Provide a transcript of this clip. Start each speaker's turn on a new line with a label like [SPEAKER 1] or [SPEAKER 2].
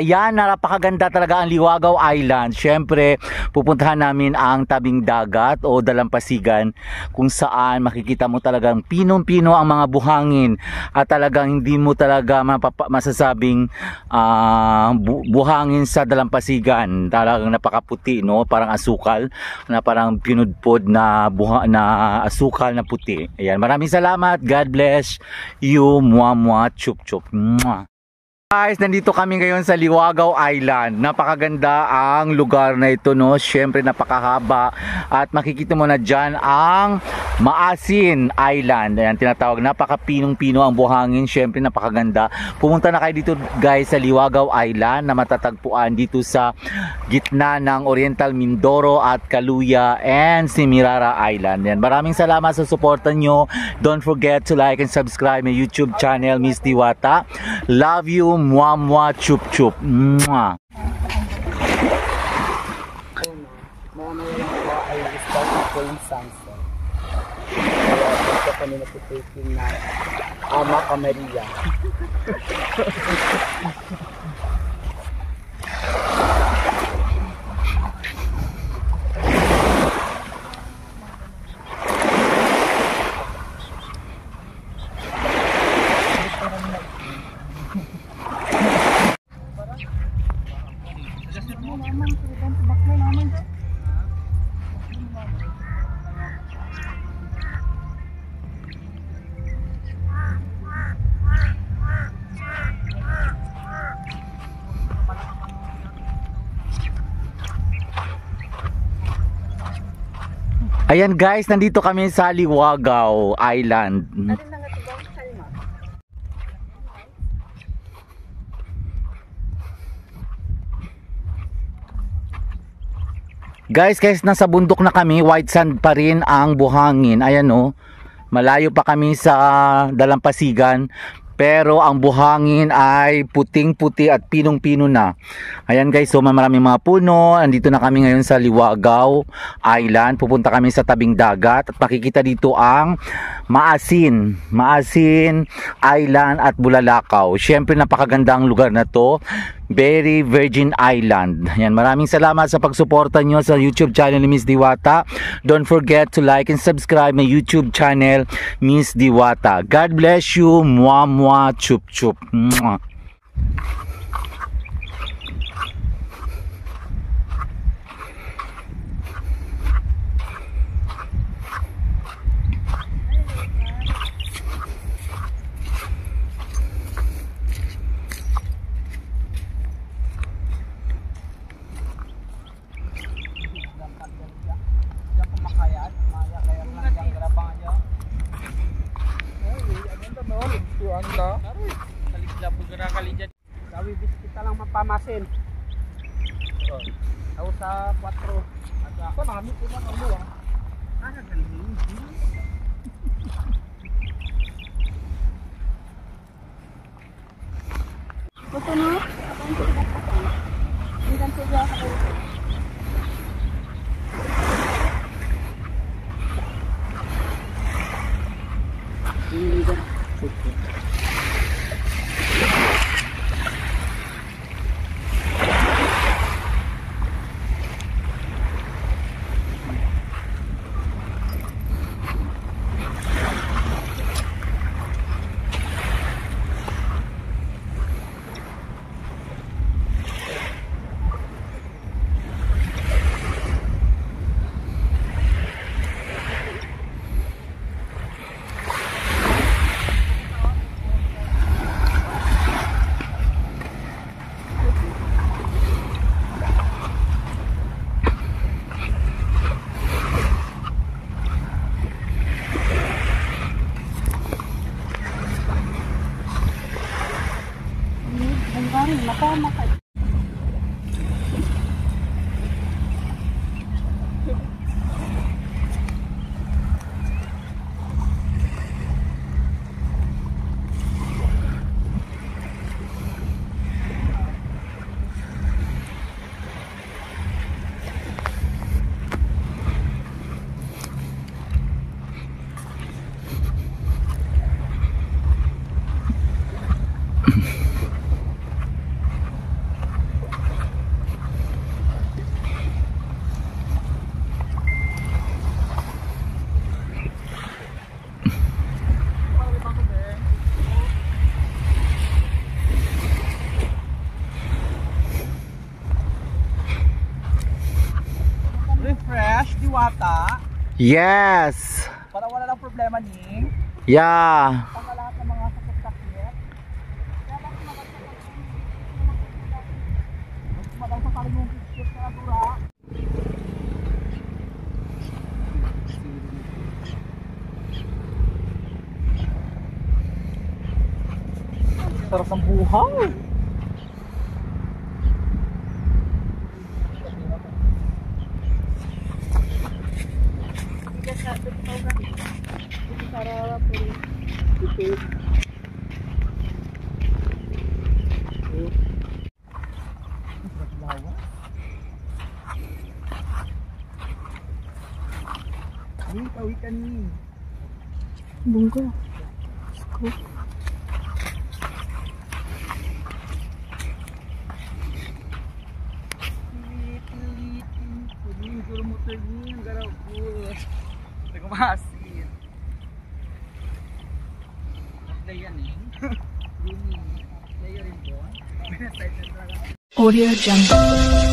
[SPEAKER 1] Ayan, napakaganda talaga ang Liwagaw Island. Siyempre, pupuntahan namin ang tabing dagat o dalampasigan kung saan makikita mo talagang pinong-pino ang mga buhangin at talagang hindi mo talaga masasabing buhangin sa dalampasigan. Talagang napakaputi, no? Parang asukal na parang pinudpod na asukal na puti. Ayan, maraming salamat. God bless you. Mua mua chup chup. Mwah. Guys, nandito kami ngayon sa Liwagaw Island. Napakaganda ang lugar na ito, no? Siyempre napakahaba at makikita mo na dyan ang Maasin Island. Ayan, tinatawag, napakapinong-pino ang buhangin. Siyempre napakaganda. Pumunta na kayo dito guys sa Liwagaw Island na matatagpuan dito sa gitna ng Oriental Mindoro at Kaluya and Semirara Island. Ayan, maraming salamat sa suporta nyo. Don't forget to like and subscribe my YouTube channel, Miss Diwata. Love you. Mua mua chup chup. Mwah.
[SPEAKER 2] Ay start ko yung sunset. Kaya dito kami nagtitaking na Ama Maria.
[SPEAKER 1] Ayan guys, nandito kami sa Liwagaw Island. Guys, nasa bundok na kami, white sand pa rin ang buhangin. Ayan o, malayo pa kami sa dalampasigan. Pero ang buhangin ay puting-puti at pinong-pino na. Ayan guys, so maraming mga puno. Andito na kami ngayon sa Liwagaw Island. Pupunta kami sa tabing dagat at makikita dito ang Maasin Island at Bulalakaw. Siyempre napakaganda ang lugar na to. Very Virgin Island. Ayan, maraming salamat sa pagsuporta nyo sa YouTube channel ni Miss Diwata. Don't forget to like and subscribe my YouTube channel, Miss Diwata. God bless you. Mua mua chup chup. Mwah.
[SPEAKER 2] Kita lang mapamasin. Ako sa 4. Ako namin ko na ang buwan. Galing. Ito na. Hanggang sa dyan ako.
[SPEAKER 1] Yes!
[SPEAKER 2] Para wala lang problema ni
[SPEAKER 1] Yeah!
[SPEAKER 2] pang lahat ng mga sakit-sakit. Kaya bakit magal sa tayo yung biscuit na dura. Sarap ng buhaw. Tawi ka ni.
[SPEAKER 3] Bunggo. Audio Jungle.